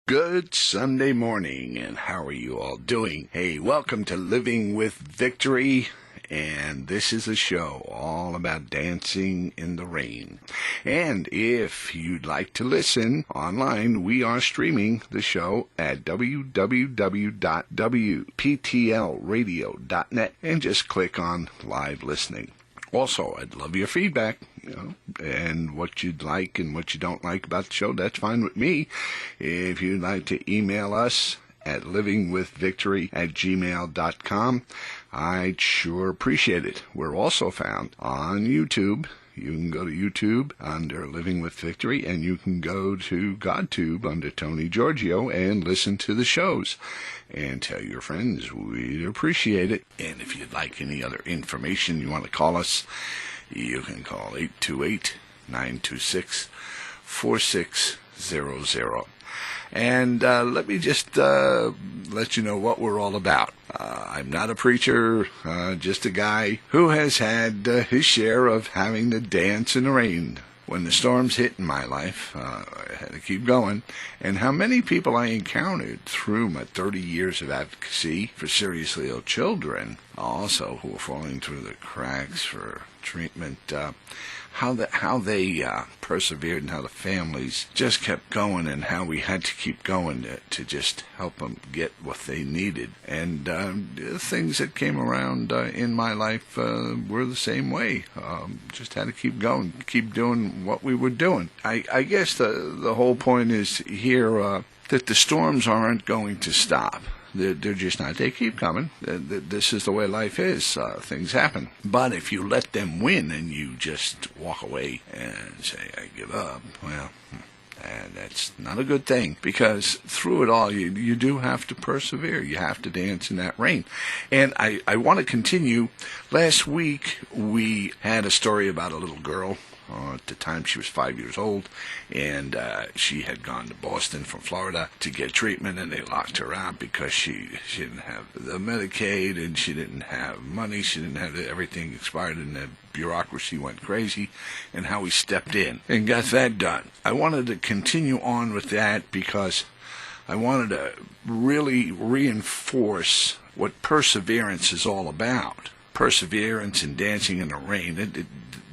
Good Sunday morning, and how are you all doing? Hey, welcome to Living with Victory, and this is a show all about dancing in the rain. And if you'd like to listen online, we are streaming the show at www.wptlradio.net and just click on live listening. Also, I'd love your feedback, and what you'd like and what you don't like about the show. That's fine with me. If you'd like to email us at livingwithvictory@gmail.com, I'd sure appreciate it. We're also found on YouTube. You can go to YouTube under Living with Victory, and you can go to GodTube under Tony Giorgio and listen to the shows. And tell your friends, we'd appreciate it. And if you'd like any other information, you want to call us, you can call 828-926-4600. And let me just let you know what we're all about. I'm not a preacher, just a guy who has had his share of having to dance in the rain. When the storms hit in my life, I had to keep going. And how many people I encountered through my 30 years of advocacy for seriously ill children, also who were falling through the cracks for treatment, how they persevered, and how the families just kept going, and how we had to keep going to just help them get what they needed. And things that came around in my life were the same way. Just had to keep going, keep doing what we were doing. I guess the whole point is here that the storms aren't going to stop. They're just not. They keep coming. This is the way life is. Things happen. But if you let them win and you just walk away and say, I give up, well, and that's not a good thing, because through it all, you do have to persevere. You have to dance in that rain. And I want to continue. Last week, we had a story about a little girl. At the time, she was 5 years old, and she had gone to Boston from Florida to get treatment, and they locked her out because she didn't have the Medicaid, and she didn't have money. She didn't have everything expired, and the bureaucracy went crazy, and how we stepped in and got that done. I wanted to continue on with that because I wanted to really reinforce what perseverance is all about. Perseverance in dancing in the rain.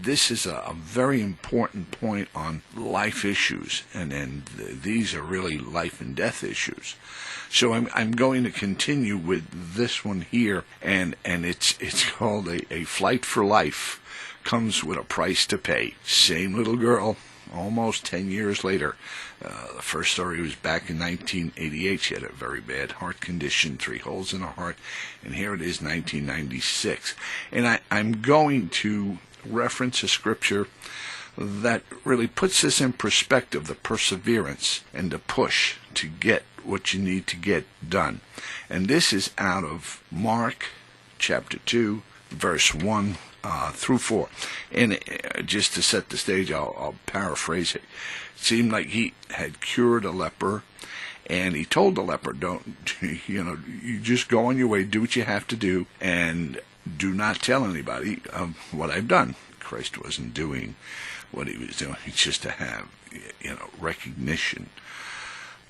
This is a very important point on life issues, and these are really life and death issues. So I'm going to continue with this one here, and it's called a Flight for Life. Comes with a price to pay. Same little girl, almost 10 years later. The first story was back in 1988. She had a very bad heart condition, 3 holes in her heart, and here it is, 1996. And I'm going to reference a scripture that really puts this in perspective, the perseverance and the push to get what you need to get done. And this is out of Mark chapter 2, verse 1 through 4. And just to set the stage, I'll paraphrase it. It seemed like he had cured a leper, and he told the leper, you just go on your way, do what you have to do, and do not tell anybody of what I've done. Christ wasn't doing what he was doing just to have, recognition.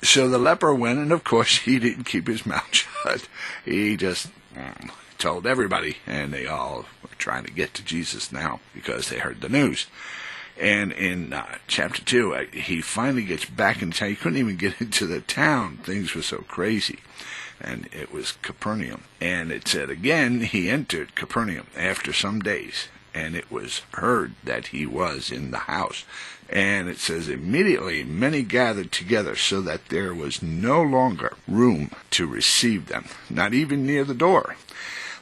So the leper went, and of course he didn't keep his mouth shut. He just told everybody, and they all were trying to get to Jesus now because they heard the news. And in chapter 2, he finally gets back in town. He couldn't even get into the town. Things were so crazy. And it was Capernaum. And it said, again, he entered Capernaum after some days, and it was heard that he was in the house. And it says, immediately many gathered together, so that there was no longer room to receive them, not even near the door.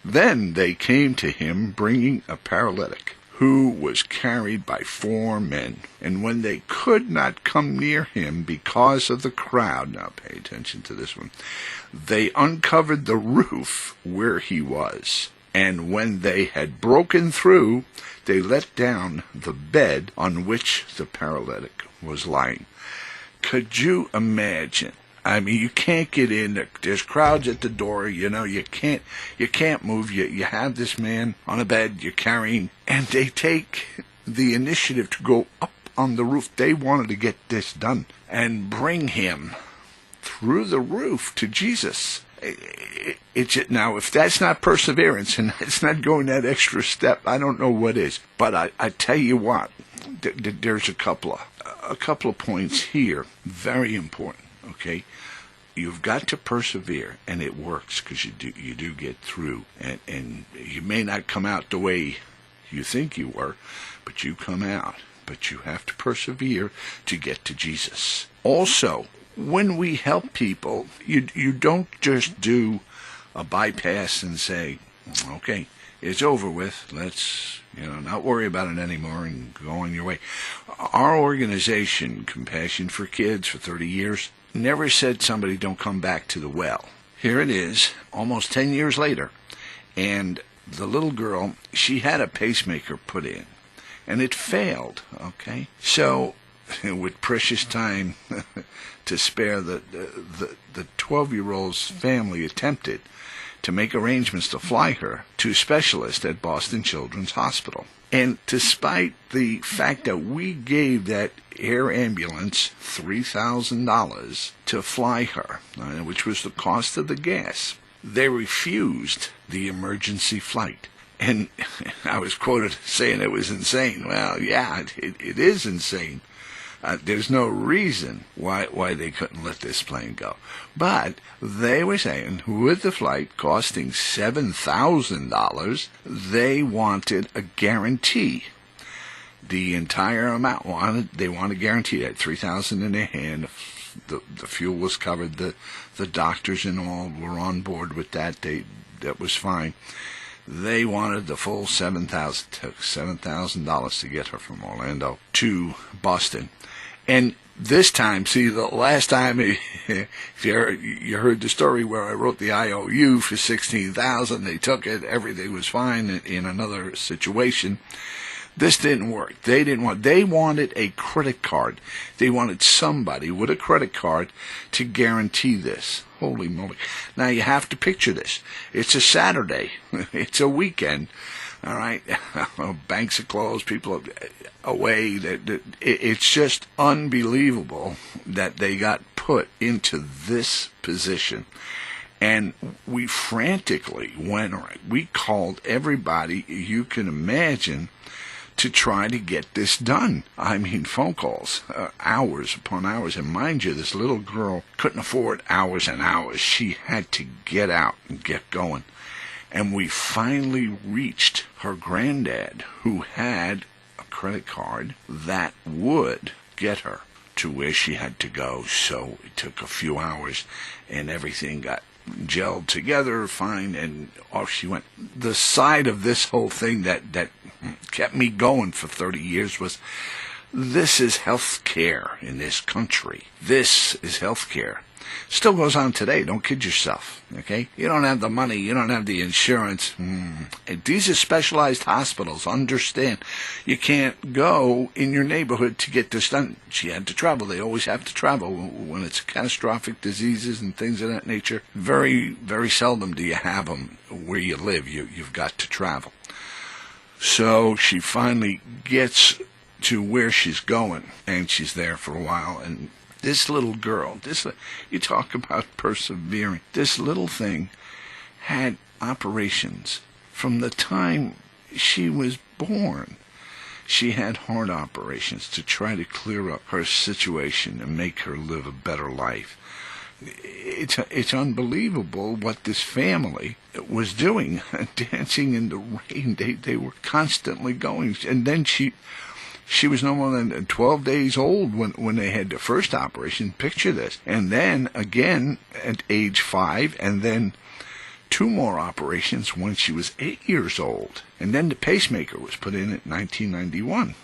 Then they came to him, bringing a paralytic, who was carried by 4 men. And when they could not come near him because of the crowd, now pay attention to this one, they uncovered the roof where he was. And when they had broken through, they let down the bed on which the paralytic was lying. Could you imagine? I mean, you can't get in. There's crowds at the door. You can't move. You have this man on a bed you're carrying, and they take the initiative to go up on the roof. They wanted to get this done and bring him through the roof to Jesus. Now, if that's not perseverance and it's not going that extra step, I don't know what is. But I tell you what, there's a couple of points here, very important. Okay, you've got to persevere, and it works because you do get through, and you may not come out the way you think you were, but you come out. But you have to persevere to get to Jesus. Also, when we help people, you don't just do a bypass and say, okay, it's over with. Let's not worry about it anymore and go on your way. Our organization, Compassion for Kids, for 30 years, never said somebody don't come back to the well. Here it is, almost 10 years later, and the little girl, she had a pacemaker put in, and it failed, okay? So, with precious time to spare, the 12-year-old's family attempted to make arrangements to fly her to a specialist at Boston Children's Hospital. And despite the fact that we gave that air ambulance $3,000 to fly her, which was the cost of the gas, they refused the emergency flight. And I was quoted saying it was insane. Well, yeah, it is insane. There's no reason why they couldn't let this plane go. But they were saying, with the flight costing $7,000, they wanted a guarantee. The entire amount they wanted guaranteed at $3,000 in their hand. The fuel was covered. The doctors and all were on board with that. That was fine. They wanted the full $7,000. Took $7,000 to get her from Orlando to Boston. And this time, see, the last time, if you heard the story where I wrote the IOU for $16,000, they took it, everything was fine in another situation. This didn't work. They wanted a credit card. They wanted somebody with a credit card to guarantee this. Holy moly. Now you have to picture this. It's a Saturday. It's a weekend. All right. Banks are closed. People are away. It's just unbelievable that they got put into this position. And we frantically went around. We called everybody you can imagine to try to get this done. I mean, phone calls, hours upon hours. And mind you, this little girl couldn't afford hours and hours. She had to get out and get going. And we finally reached her granddad, who had a credit card that would get her to where she had to go. So it took a few hours, and everything got gelled together fine, and off she went. The side of this whole thing that kept me going for 30 years was, this is health care in this country. This is health care. Still goes on today. Don't kid yourself. Okay? You don't have the money. You don't have the insurance. These are specialized hospitals. Understand. You can't go in your neighborhood to get this done. She had to travel. They always have to travel when it's catastrophic diseases and things of that nature. Very, very seldom do you have them where you live. You've got to travel. So she finally gets to where she's going, and she's there for a while. And this little girl, you talk about persevering. This little thing had operations from the time she was born. She had heart operations to try to clear up her situation and make her live a better life. It's unbelievable what this family was doing, dancing in the rain. They were constantly going. And then she was no more than 12 days old when they had the first operation. Picture this. And then again at age 5, and then 2 more operations when she was 8 years old. And then the pacemaker was put in at 1991.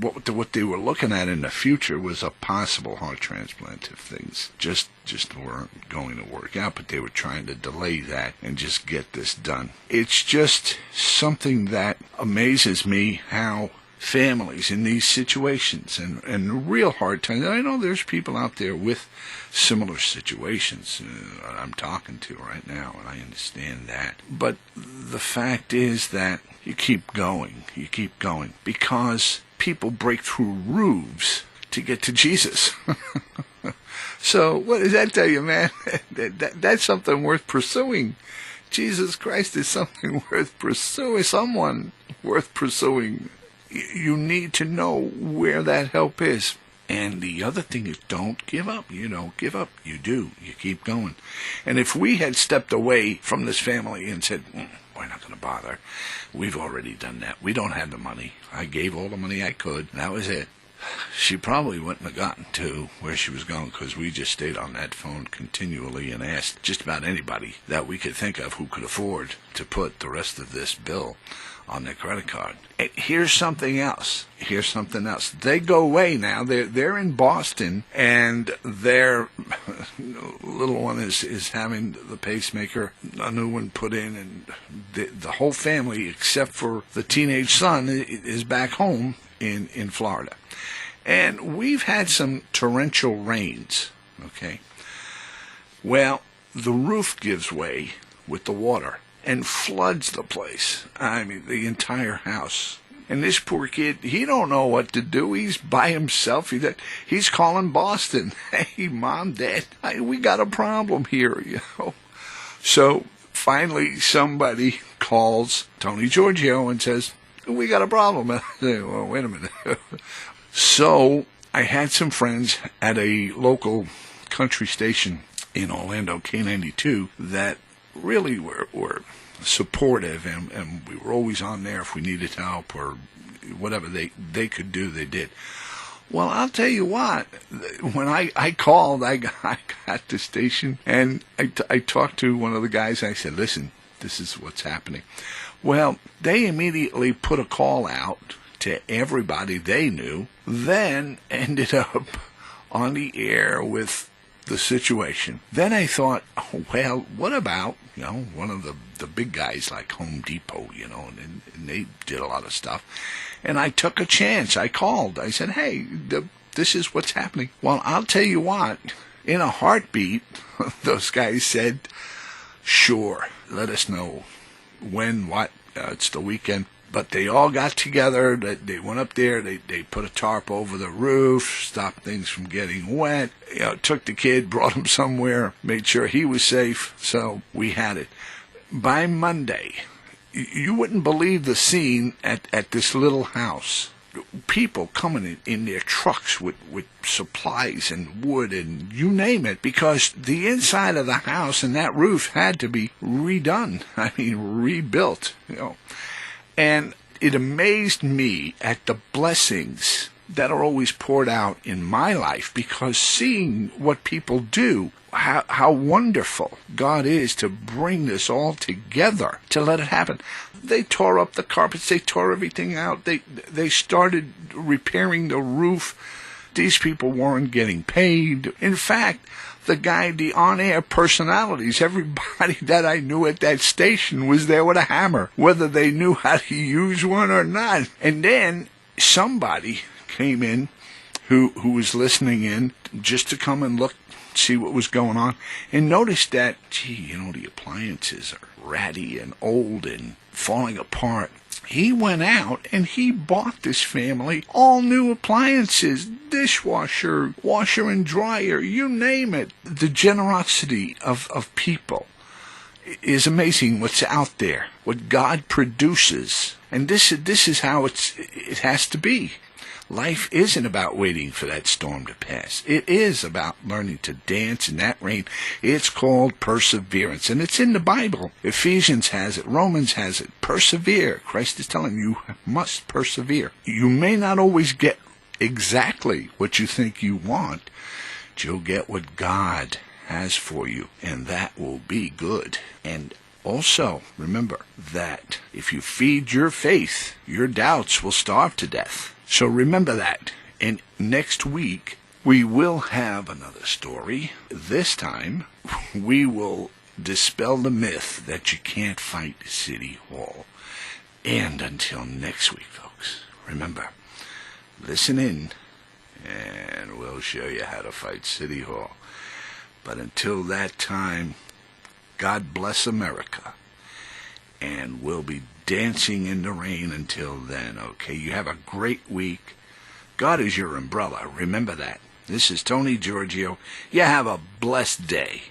What they were looking at in the future was a possible heart transplant if things just weren't going to work out, but they were trying to delay that and just get this done. It's just something that amazes me, how families in these situations and real hard times. I know there's people out there with similar situations I'm talking to right now, and I understand that. But the fact is that you keep going, because people break through roofs to get to Jesus. So what does that tell you, man? That's something worth pursuing. Jesus Christ is something worth pursuing, someone worth pursuing. You need to know where that help is. And the other thing is, don't give up. You don't give up. You do. You keep going. And if we had stepped away from this family and said, we're not going to bother, we've already done that. We don't have the money. I gave all the money I could. That was it. She probably wouldn't have gotten to where she was going, because we just stayed on that phone continually and asked just about anybody that we could think of who could afford to put the rest of this bill on their credit card. And here's something else. They go away now. They're in Boston, and their little one is having the pacemaker, a new one put in, and the whole family, except for the teenage son, is back home in Florida. And we've had some torrential rains, okay? Well, the roof gives way with the water and floods the place. I mean, the entire house. And this poor kid, he don't know what to do. He's by himself. He's calling Boston. Hey, Mom, Dad, we got a problem here, you know. So finally somebody calls Tony Giorgio and says, we got a problem. I say, well, wait a minute. So I had some friends at a local country station in Orlando, K92, that really were supportive, and we were always on there if we needed help or whatever they could do, they did. Well, I'll tell you what, when I called, I got the station, and I talked to one of the guys, and I said, listen, this is what's happening. Well, they immediately put a call out to everybody they knew, then ended up on the air with the situation. Then I thought, well, what about, one of the big guys like Home Depot, and they did a lot of stuff. And I took a chance. I called. I said, hey, this is what's happening. Well, I'll tell you what, in a heartbeat, those guys said, sure, let us know when, what, it's the weekend. But they all got together, they went up there, they put a tarp over the roof, stopped things from getting wet, took the kid, brought him somewhere, made sure he was safe, so we had it. By Monday, you wouldn't believe the scene at this little house. People coming in their trucks with supplies and wood and you name it, because the inside of the house and that roof had to be redone, rebuilt, And it amazed me at the blessings that are always poured out in my life, because seeing what people do, how wonderful God is to bring this all together, to let it happen. They tore up the carpets, they tore everything out, they started repairing the roof. These people weren't getting paid. In fact, the on-air personalities, everybody that I knew at that station was there with a hammer, whether they knew how to use one or not. And then somebody came in who was listening in just to come and look, see what was going on, and noticed that, the appliances are ratty and old and falling apart. He went out and he bought this family all new appliances, dishwasher, washer and dryer, you name it. The generosity of people is amazing, what's out there, what God produces. And this is how it has to be. Life isn't about waiting for that storm to pass. It is about learning to dance in that rain. It's called perseverance, and it's in the Bible. Ephesians has it. Romans has it. Persevere. Christ is telling you must persevere. You may not always get exactly what you think you want, but you'll get what God has for you, and that will be good. And also, remember that if you feed your faith, your doubts will starve to death. So remember that. And next week, we will have another story. This time, we will dispel the myth that you can't fight City Hall. And until next week, folks, remember, listen in, and we'll show you how to fight City Hall. But until that time, God bless America, and we'll be dancing in the rain until then, okay? You have a great week. God is your umbrella. Remember that. This is Tony Giorgio. You have a blessed day.